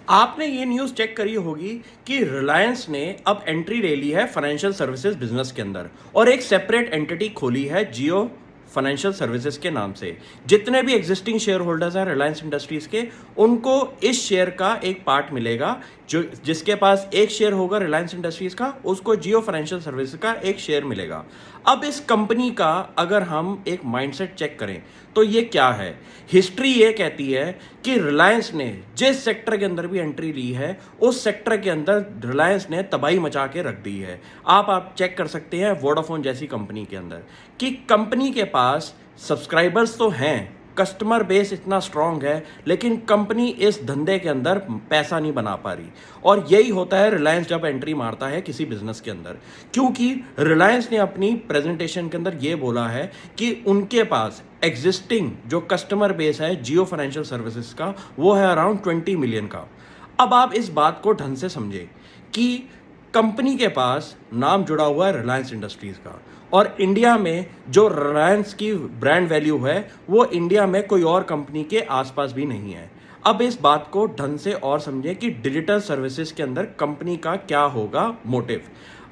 आपने ये news check करी होगी कि रिलायंस ने अब एंट्री ले ली है फाइनेंशियल सर्विसेज बिजनेस के अंदर और एक सेपरेट एंटिटी खोली है जियो फाइनेंशियल सर्विसेज के नाम से। जितने भी एग्जिस्टिंग शेयर होल्डर्स हैं रिलायंस इंडस्ट्रीज के, उनको इस शेयर का एक पार्ट मिलेगा। जो जिसके पास एक शेयर होगा रिलायंस इंडस्ट्रीज का, उसको जियो फाइनेंशियल सर्विसेज का एक शेयर मिलेगा। अब इस कंपनी का अगर हम एक माइंडसेट चेक करें तो ये क्या है। हिस्ट्री ये कहती है कि रिलायंस ने जिस सेक्टर के अंदर भी एंट्री ली है, उस सेक्टर के अंदर रिलायंस ने तबाही मचा के रख दी है। आप चेक कर सकते हैं वोडाफोन जैसी कंपनी के अंदर कि कंपनी के पास सब्सक्राइबर्स तो हैं, कस्टमर बेस इतना स्ट्रांग है, लेकिन कंपनी इस धंधे के अंदर पैसा नहीं बना पा रही। और यही होता है रिलायंस जब एंट्री मारता है किसी बिजनेस के अंदर, क्योंकि रिलायंस ने अपनी प्रेजेंटेशन के अंदर ये बोला है कि उनके पास एग्जिस्टिंग जो कस्टमर बेस है जियो फाइनेंशियल सर्विसेज का, वो है अराउंड 20 मिलियन का। अब आप इस बात को ढंग से समझें कि कंपनी के पास नाम जुड़ा हुआ है रिलायंस इंडस्ट्रीज का, और इंडिया में जो रिलायंस की ब्रांड वैल्यू है वो इंडिया में कोई और कंपनी के आसपास भी नहीं है। अब इस बात को ढंग से और समझें कि डिजिटल सर्विसेज के अंदर कंपनी का क्या होगा मोटिव।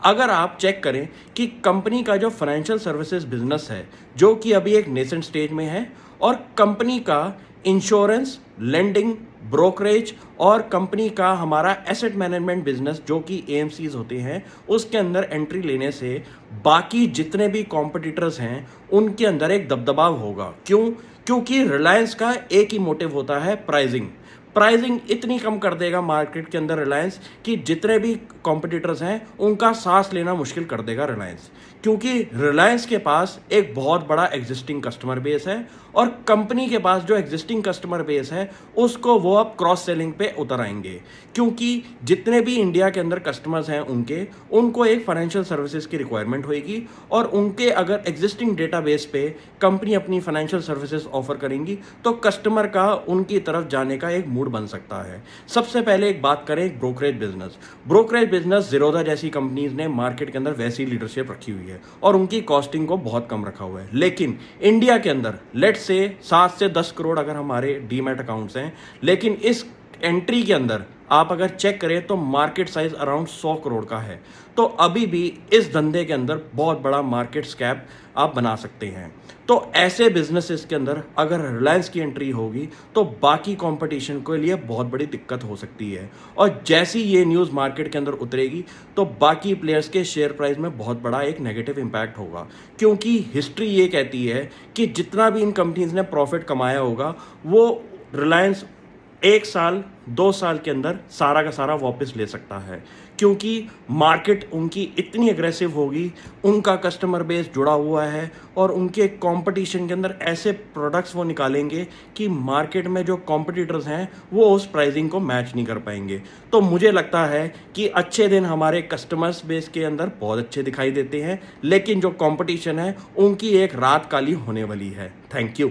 अगर आप चेक करें कि कंपनी का जो फाइनेंशियल सर्विसेज बिजनेस है, जो कि अभी एक नेसेंट स्टेज में है, और कंपनी का इंश्योरेंस, लेंडिंग, ब्रोकरेज और कंपनी का हमारा एसेट मैनेजमेंट बिजनेस जो कि एएमसीज होते हैं, उसके अंदर एंट्री लेने से बाकी जितने भी कॉम्पिटिटर्स हैं उनके अंदर एक दबदबाव होगा। क्यों? क्योंकि रिलायंस का एक ही मोटिव होता है प्राइसिंग। प्राइसिंग इतनी कम कर देगा मार्केट के अंदर रिलायंस कि जितने भी कॉम्पिटिटर्स हैं उनका सांस लेना मुश्किल कर देगा रिलायंस, क्योंकि रिलायंस के पास एक बहुत बड़ा एग्जिस्टिंग कस्टमर बेस है और कंपनी के पास जो एग्जिस्टिंग कस्टमर बेस है उसको वो अब क्रॉस सेलिंग पे उतर आएंगे, क्योंकि जितने भी इंडिया के अंदर कस्टमर्स हैं उनको एक फाइनेंशियल सर्विसेज की रिक्वायरमेंट होगी, और उनके अगर एग्जिस्टिंग डेटाबेस पे कंपनी अपनी फाइनेंशियल सर्विसेज ऑफर करेंगी तो कस्टमर का उनकी तरफ जाने का एक मूड बन सकता है। सबसे पहले एक बात करें ब्रोकरेज बिजनेस ज़ीरोधा जैसी कंपनीज ने मार्केट के अंदर वैसी लीडरशिप रखी हुई है और उनकी कॉस्टिंग को बहुत कम रखा हुआ है। लेकिन इंडिया के अंदर लेट से 7 से 10 करोड़ अगर हमारे डीमैट अकाउंट्स हैं, लेकिन इस एंट्री के अंदर आप अगर चेक करें तो मार्केट साइज अराउंड 100 करोड़ का है। तो अभी भी इस धंधे के अंदर बहुत बड़ा मार्केट स्कैप आप बना सकते हैं। तो ऐसे बिजनेसेस के अंदर अगर रिलायंस की एंट्री होगी तो बाकी कंपटीशन के लिए बहुत बड़ी दिक्कत हो सकती है, और जैसी ये न्यूज़ मार्केट के अंदर उतरेगी तो बाकी प्लेयर्स के शेयर प्राइस में बहुत बड़ा एक नेगेटिव इम्पैक्ट होगा, क्योंकि हिस्ट्री ये कहती है कि जितना भी इन कंपनीज ने प्रॉफिट कमाया होगा वो रिलायंस 1 साल 2 साल के अंदर सारा का सारा वापस ले सकता है, क्योंकि मार्केट उनकी इतनी एग्रेसिव होगी, उनका कस्टमर बेस जुड़ा हुआ है और उनके कंपटीशन के अंदर ऐसे प्रोडक्ट्स वो निकालेंगे कि मार्केट में जो कॉम्पिटिटर्स हैं वो उस प्राइसिंग को मैच नहीं कर पाएंगे। तो मुझे लगता है कि अच्छे दिन हमारे कस्टमर्स बेस के अंदर बहुत अच्छे दिखाई देते हैं, लेकिन जो कॉम्पिटिशन है उनकी एक रात काली होने वाली है। Thank you.